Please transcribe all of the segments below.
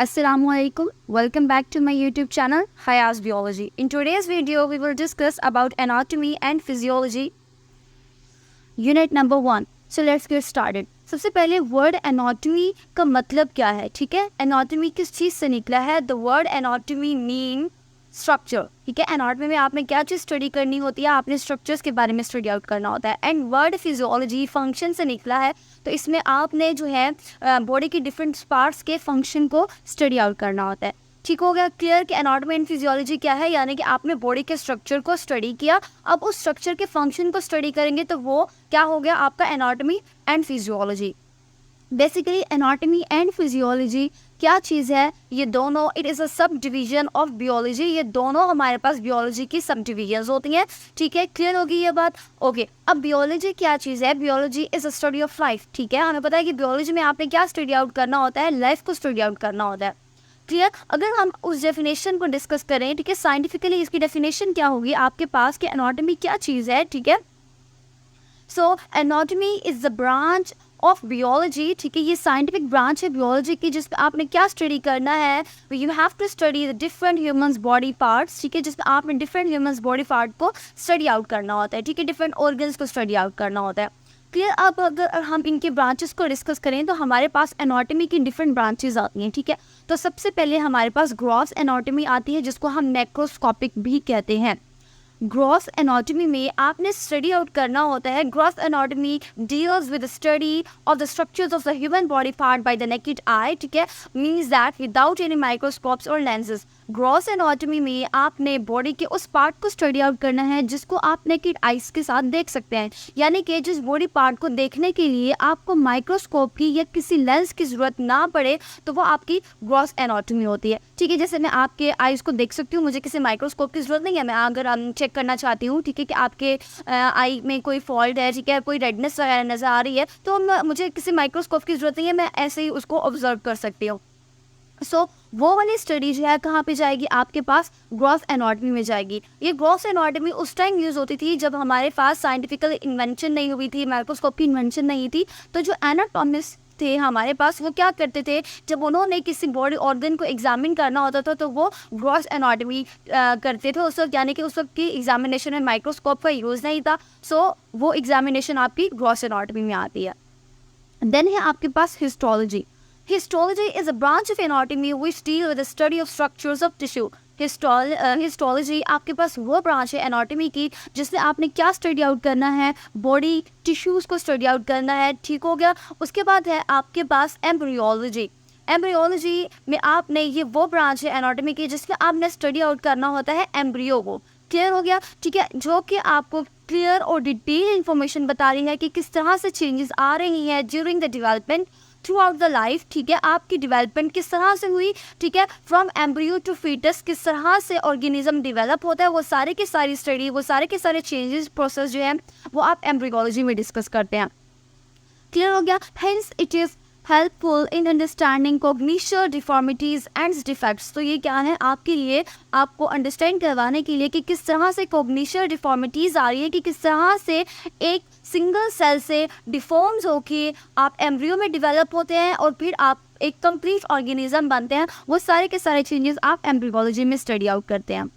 Assalamualaikum. Welcome back to my YouTube channel, Hayaz Biology. In today's video, we will discuss about anatomy and physiology. Unit number 1. So let's get started. सबसे पहले word anatomy का मतलब क्या है, ठीक है. Anatomy किस चीज़ से निकला है? The word anatomy mean structure, ठीक है. एनाटॉमी में आपने क्या चीज़ स्टडी करनी होती है? आपने स्ट्रक्चर्स के बारे में स्टडी आउट करना होता है. एंड वर्ड फिजियोलॉजी फंक्शन से निकला है, तो इसमें आपने जो है बॉडी की डिफरेंट पार्ट्स के फंक्शन को स्टडी आउट करना होता है. ठीक हो गया क्लियर कि एनाटॉमी एंड फिजियोलॉजी क्या है? यानी कि आपने बॉडी के स्ट्रक्चर को स्टडी किया, अब उस स्ट्रक्चर के फंक्शन को स्टडी करेंगे तो वो क्या हो गया आपका anatomy and physiology. Basically anatomy and physiology क्या चीज़ है? ये दोनों it is a sub division of biology. ये दोनों हमारे पास बियोलॉजी की सब डिवीजन्स होती हैं. ठीक है, क्लियर होगी ये बात? ओके. अब बियोलॉजी क्या चीज़ है? Biology is a study of life. ठीक है, हमें पता है कि बियोलॉजी में आपने क्या स्टडी आउट करना होता है? लाइफ को स्टडी आउट करना होता है. क्लियर? अगर हम उस डेफिनेशन को डिस्कस करें, ठीक है, साइंटिफिकली इसकी डेफिनेशन क्या होगी आपके पास कि एनाटॉमी क्या चीज़ है. ठीक है, so anatomy is the branch of biology. ठीक है, ये साइंटिफिक ब्रांच है बियोलॉजी की जिसमें आपने क्या स्टडी करना है? You have to study the different humans body parts. ठीक है, जिसमें आपने डिफरेंट ह्यूमन्स बॉडी पार्ट को स्टडी आउट करना होता है. ठीक है, डिफरेंट ऑर्गन्स को स्टडी आउट करना होता है. क्लियर? अब अगर हम इनके ब्रांचेस को डिस्कस करें तो हमारे पास एनाटॉमी की डिफरेंट ब्रांचेस आती हैं. ठीक है, तो सबसे पहले हमारे पास ग्रॉस एनाटॉमी आती है जिसको हम मैक्रोस्कोपिक भी कहते हैं. ग्रॉस एनाटॉमी में आपने स्टडी आउट करना होता है. Gross anatomy deals with the study of the structures of the human body part by the naked eye. ठीक है, means that without any microscopes और लेंसेज. ग्रॉस एनाटॉमी में आपने बॉडी के उस पार्ट को स्टडी आउट करना है जिसको आप नेकेड आइज के साथ देख सकते हैं. यानी कि जिस बॉडी पार्ट को देखने के लिए आपको माइक्रोस्कोप की या किसी लेंस की ज़रूरत ना पड़े, तो वो आपकी ग्रॉस एनाटॉमी होती है. ठीक है, जैसे मैं आपके आइज को देख सकती हूँ, मुझे किसी माइक्रोस्कोप की ज़रूरत नहीं है. मैं अगर चेक करना चाहती हूँ, ठीक है, कि आपके आई में कोई फॉल्ट है, ठीक है, कोई रेडनेस वगैरह नज़र आ रही है, तो मुझे किसी माइक्रोस्कोप की ज़रूरत नहीं है, मैं ऐसे ही उसको ऑब्जर्व कर सकती हूँ. सो वो वाली स्टडी जो है कहाँ पे जाएगी? आपके पास ग्रॉस एनाटॉमी में जाएगी. ये ग्रॉस एनाटॉमी उस टाइम यूज़ होती थी जब हमारे पास साइंटिफिकल इन्वेंशन नहीं हुई थी, माइक्रोस्कोप की इन्वेंशन नहीं थी. तो जो एनाटॉमिस्ट थे हमारे पास, वो क्या करते थे? जब उन्होंने किसी बॉडी ऑर्गन को एग्जामिन करना होता था तो वो ग्रॉस एनाटॉमी करते थे उस वक्त. यानी कि उस वक्त की एग्जामिनेशन में माइक्रोस्कोप का यूज़ नहीं था. सो वो एग्जामिनेशन आपकी ग्रॉस एनाटॉमी में आती है. देन है आपके पास histology. Histology is a branch of anatomy which deal with the study of structures of tissue. Histology आपके पास वो ब्रांच है एनाटॉमी की जिसमें आपने क्या स्टडी आउट करना है? बॉडी टिश्यूज़ को स्टडी आउट करना है. ठीक हो गया. उसके बाद है आपके पास एम्ब्रियोलॉजी. एम्ब्रियोलॉजी में आपने ये वो ब्रांच है एनाटॉमी की जिसमें आपने स्टडी आउट करना होता है एम्ब्रियो को. क्लियर हो गया? ठीक है, जो कि आपको क्लियर और डिटेल इंफॉर्मेशन बता रही है कि किस तरह से चेंजेस आ रही हैं during the development through out the life. ठीक है, आपकी डेवलपमेंट किस तरह से हुई, ठीक है, फ्रॉम एम्ब्रियो टू फीटस किस तरह से ऑर्गेनिज्म डेवलप होता है, वो सारे की सारी स्टडी, वो सारे के सारे चेंजेस प्रोसेस जो है वो आप एम्ब्रियोलॉजी में डिस्कस करते हैं. क्लियर हो गया? Hence it is helpful in understanding cognition deformities and defects. तो ये क्या है आपके लिए? आपको अंडरस्टैंड करवाने के लिए कि किस तरह से कॉग्निशन डिफॉर्मिटीज़ आ रही है, कि किस तरह से एक सिंगल सेल से डिफॉर्म्स होके आप एम्ब्रियो में डेवलप होते हैं और फिर आप एक कंप्लीट ऑर्गेनिज्म बनते हैं. वो सारे के सारे चेंजेस आप एम्ब्रियोलॉजी में स्टडी आउट करते हैं.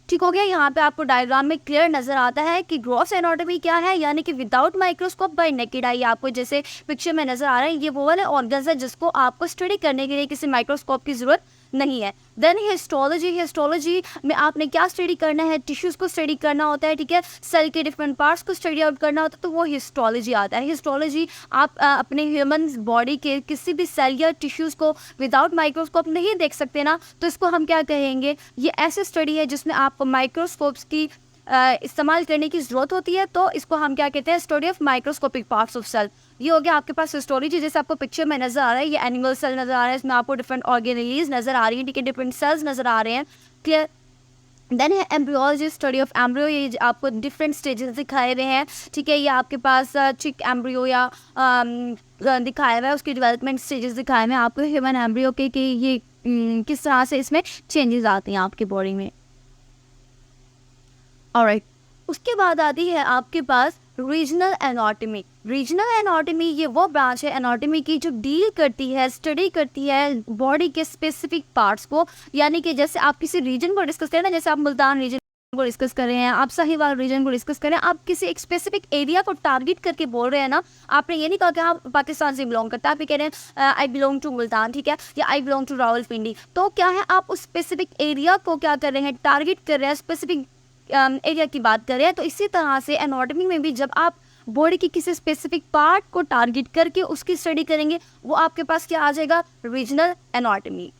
ठीक हो गया? यहाँ पे आपको डायग्राम में क्लियर नज़र आता है कि ग्रॉस एनाटॉमी क्या है. यानी कि without microscope bye naked eye, आपको जैसे पिक्चर में नज़र आ रहा है, ये वो वाले ऑर्गन्स है जिसको आपको स्टडी करने के लिए किसी माइक्रोस्कोप की ज़रूरत नहीं है. Then histology. हिस्टोलॉजी में आपने क्या स्टडी करना है? टिश्यूज़ को स्टडी करना होता है. ठीक है, सेल के डिफरेंट पार्ट्स को स्टडी आउट करना होता है, तो वो हिस्टोलॉजी आता है. हिस्टोलॉजी आप अपने ह्यूमन बॉडी के किसी भी सेल या टिश्यूज़ को विदाउट माइक्रोस्कोप नहीं देख सकते ना, तो इसको हम क्या कहेंगे? ये ऐसी स्टडी है जिसमें आपको माइक्रोस्कोप्स की इस्तेमाल करने की ज़रूरत होती है, तो इसको हम क्या कहते हैं? Study of microscopic parts of cell. ये हो गया आपके पास हिस्टोलॉजी. जैसे आपको पिक्चर में नज़र आ रहा है, ये एनिमल सेल नज़र आ रहा है, इसमें आपको डिफरेंट ऑर्गेनेलीज नज़र आ रही है. ठीक है, डिफरेंट सेल्स नज़र आ रहे हैं. क्लियर? देन है एम्ब्रियोलॉजी. Study of embryo. ये आपको डिफरेंट स्टेजेस दिखाए हुए हैं. ठीक है, ये आपके पास चिक एम्ब्रियो या दिखाया हुआ है, उसके डेवलपमेंट स्टेजेस दिखाए हुए हैं आपको ह्यूमन एम्ब्रियो के, कि ये किस तरह से इसमें चेंजेस आते हैं आपकी बॉडी में. ऑलराइट, उसके बाद आती है आपके पास रीजनल एनाटॉमी। रीजनल एनाटॉमी ये वो ब्रांच है एनाटॉमी की जो डील करती है, स्टडी करती है बॉडी के स्पेसिफिक पार्ट्स को। यानी कि जैसे आप किसी रीजन को डिस्कस करें ना, जैसे आप मुल्तान रीजन को डिस्कस कर रहे हैं, आप साहिवाल रीजन को डिस्कस करें, आप किसी एक स्पेसिफिक एरिया को टारगेट करके बोल रहे हैं ना। आपने ये नहीं कहा कि आप पाकिस्तान से बिलोंग करते हैं, आप ये कह रहे हैं आई बिलोंग टू मुल्तान, ठीक है, या आई बिलोंग टू रावलपिंडी। तो क्या है, आप उस स्पेसिफिक एरिया को क्या कर रहे हैं, टारगेट कर रहे हैं, स्पेसिफिक एरिया की बात कर रहे हैं। तो इसी तरह से एनाटॉमी में भी जब आप बॉडी की किसी स्पेसिफिक पार्ट को टारगेट करके उसकी स्टडी करेंगे, वो आपके पास क्या आ जाएगा, रीजनल एनाटॉमी।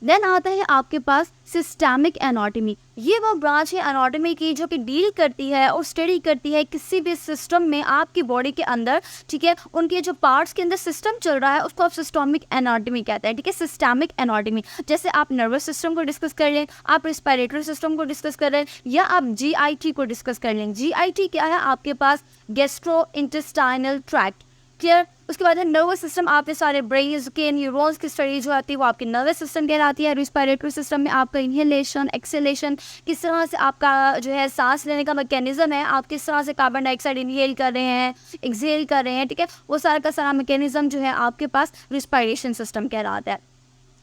देन आता है आपके पास सिस्टमिक एनाटॉमी। ये वो ब्रांच है एनाटॉमी की जो कि डील करती है और स्टडी करती है किसी भी सिस्टम में आपकी बॉडी के अंदर, ठीक है, उनके जो पार्ट्स के अंदर सिस्टम चल रहा है उसको आप सिस्टमिक एनाटॉमी कहते हैं, ठीक है, सिस्टमिक एनाटॉमी। जैसे आप नर्वस सिस्टम को डिस्कस कर लें, आप रिस्पिरेटरी सिस्टम को डिस्कस कर लें, या आप GIT को डिस्कस कर लें। GIT क्या है, आपके पास गैस्ट्रो इंटेस्टाइनल ट्रैक्ट, क्लियर। उसके बाद है नर्वस सिस्टम, आपके सारे ब्रेन्स के न्यूरॉन्स की स्टडी जो आती है वो आपकी नर्वस सिस्टम कहलाती है। रिस्पिरेटरी सिस्टम में आपका इनहेलेशन, एक्सेलेशन, किस तरह से आपका जो है सांस लेने का मैकेनिज्म है, आप किस तरह से कार्बन डाइऑक्साइड इनहेल कर रहे हैं, एक्सहेल कर रहे हैं, ठीक है, वो सारा का सारा मैकेनिज्म जो है आपके पास रिस्पिरेशन सिस्टम कहलाता है।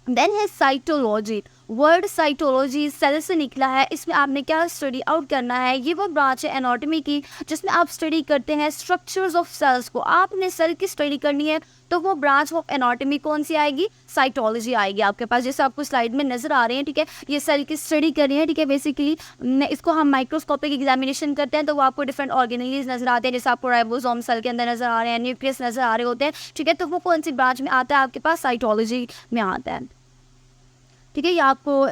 देन है साइटोलॉजी। वर्ड साइटोलॉजी सेल से निकला है, इसमें आपने क्या स्टडी आउट करना है, ये वो ब्रांच है एनाटॉमी की जिसमें आप स्टडी करते हैं स्ट्रक्चर्स ऑफ सेल्स को। आपने सेल की स्टडी करनी है तो वो ब्रांच ऑफ एनाटॉमी कौन सी आएगी, साइटोलॉजी आएगी आपके पास, जैसे आपको स्लाइड में नजर आ रहे हैं, ठीक है। ये सेल की स्टडी कर रही है, ठीक है। बेसिकली इसको हम माइक्रोस्कोपिक एग्जामिनेशन करते हैं तो वो आपको डिफरेंट ऑर्गेनेल्स नजर आते हैं, जैसे आपको राइबोसोम सेल के अंदर नजर आ रहे हैं, न्यूक्लियस नजर आ रहे होते हैं, ठीक है। तो वो कौन सी ब्रांच में आता है, आपके पास साइटोलॉजी में आता है, ठीक है। ये आपको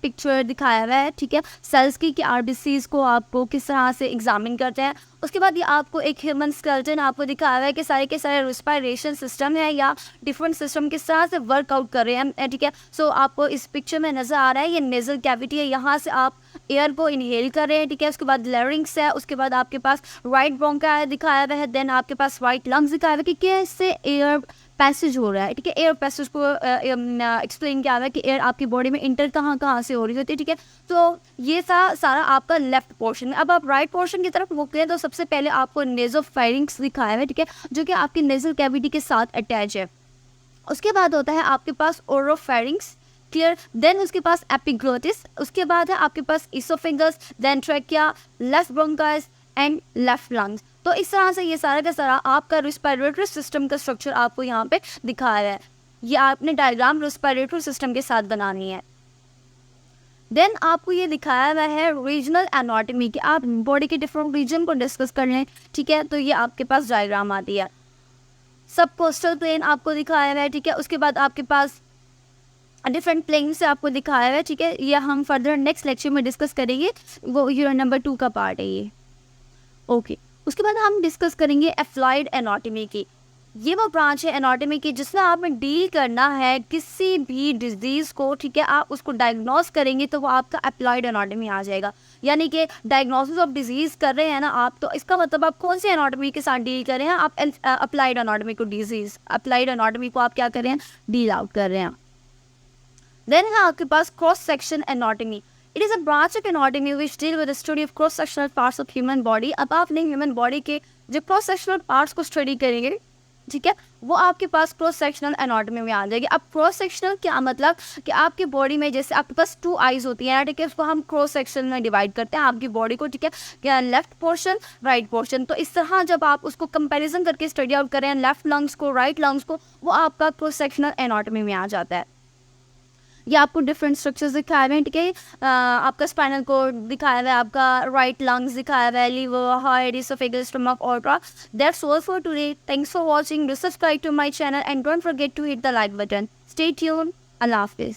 पिक्चर दिखाया हुआ है, ठीक है, सेल्स की कि RBCs को आपको किस तरह से एग्जामिन करते हैं। उसके बाद ये आपको एक ह्यूमन स्केलेटन आपको दिखाया हुआ है कि सारे के सारे रिस्पिरेशन सिस्टम है या डिफरेंट सिस्टम किस तरह से वर्कआउट कर रहे हैं, ठीक है। सो आपको इस पिक्चर में नज़र आ रहा है ये नेजल कैविटी है, यहाँ से आप एयर को इनहेल कर रहे हैं, ठीक है। उसके बाद लैरिंग्स है, उसके बाद आपके पास राइट ब्रोंका दिखाया हुआ है, देन आपके पास राइट लंग्स दिखाया हुआ है कि कैसे एयर पैसेज हो रहा है, ठीक है। एयर पैसेज को एक्सप्लेन किया हुआ है कि एयर आपकी बॉडी में इंटर कहाँ से हो रही होती है, ठीक है। तो ये सारा आपका लेफ्ट पोर्शन है। अब आप राइट पोर्शन की तरफ मुड़ गए तो सबसे पहले आपको नेज़ोफेरिंक्स दिखाया हुआ है, ठीक है, जो कि आपकी नेजल कैविटी के साथ अटैच है। उसके बाद होता है आपके पास ओरोफेरिंक्स, क्लियर। देन उसके पास एपिग्लोटिस, उसके बाद है आपके पास oesophagus, then trachea, left bronchus and left lungs. तो इस तरह से ये सारा का सारा आपका रिस्पिरेटरी सिस्टम का स्ट्रक्चर आपको यहाँ पे दिखाया है। ये आपने डायग्राम रिस्पिरेटरी सिस्टम के साथ बनानी है। देन आपको ये दिखाया हुआ है रीजनल एनाटॉमी कि आप बॉडी के डिफरेंट रीजन को डिस्कस कर लें, ठीक है। तो ये आपके पास डायग्राम आती है। सब कोस्टल प्लेन आपको दिखाया हुआ है, ठीक है। उसके बाद आपके पास डिफरेंट प्लेन से आपको दिखाया हुआ है, ठीक है। ये हम फर्दर नेक्स्ट लेक्चर में डिस्कस करेंगे, वो यूनिट नंबर 2 का पार्ट है ये, ओके। उसके बाद हम डिस्कस करेंगे एप्लाइड एनाटॉमी की। ये वो ब्रांच है एनाटॉमी की जिसमें आपने डील करना है किसी भी डिजीज़ को, ठीक है। आप उसको डायग्नोस करेंगे तो वो आपका एप्लाइड एनाटॉमी आ जाएगा। यानी कि डायग्नोसिस ऑफ डिजीज़ कर रहे हैं ना आप, तो इसका मतलब आप कौन सी एनाटॉमी के साथ डील कर रहे हैं, आप अप्लाइड एनाटॉमी को, डिजीज़ अप्लाइड एनाटॉमी को आप क्या कर रहे हैं, डील आउट कर रहे हैं। देन है आपके पास cross section anatomy. It is a branch of anatomy which deal with the study of cross-sectional parts of human body। अब आपने ह्यूमन बॉडी के जो क्रॉस सेक्शनल पार्ट्स को स्टडी करेंगे, ठीक है, वो आपके पास क्रॉस सेक्शनल एनाटॉमी में आ जाएगी। अब क्रॉस सेक्शनल क्या मतलब कि आपकी बॉडी में जैसे आपके पास 2 आइज होती हैं, ठीक है, उसको हम क्रॉस सेक्शन में डिवाइड करते हैं आपकी बॉडी को, ठीक है, लेफ्ट पोर्शन राइट पोर्शन। तो इस तरह जब आप उसको कंपैरिजन करके स्टडी आउट करें लेफ्ट लंग्स को राइट लंग्स को, वो आपका क्रॉस सेक्शनल एनाटॉमी में आ जाता है। ये आपको डिफरेंट स्ट्रक्चर्स दिखाए हुए हैं, ठीक है। आपका स्पाइनल कोड दिखाया हुआ है, आपका राइट लंग्स दिखाया हुआ है, liver, heart, oesophagus, stomach, aorta. That's all for today. Thanks for watching. Do subscribe to my channel and don't forget to hit the like button. Stay tuned. अल्लाह हाफिज़।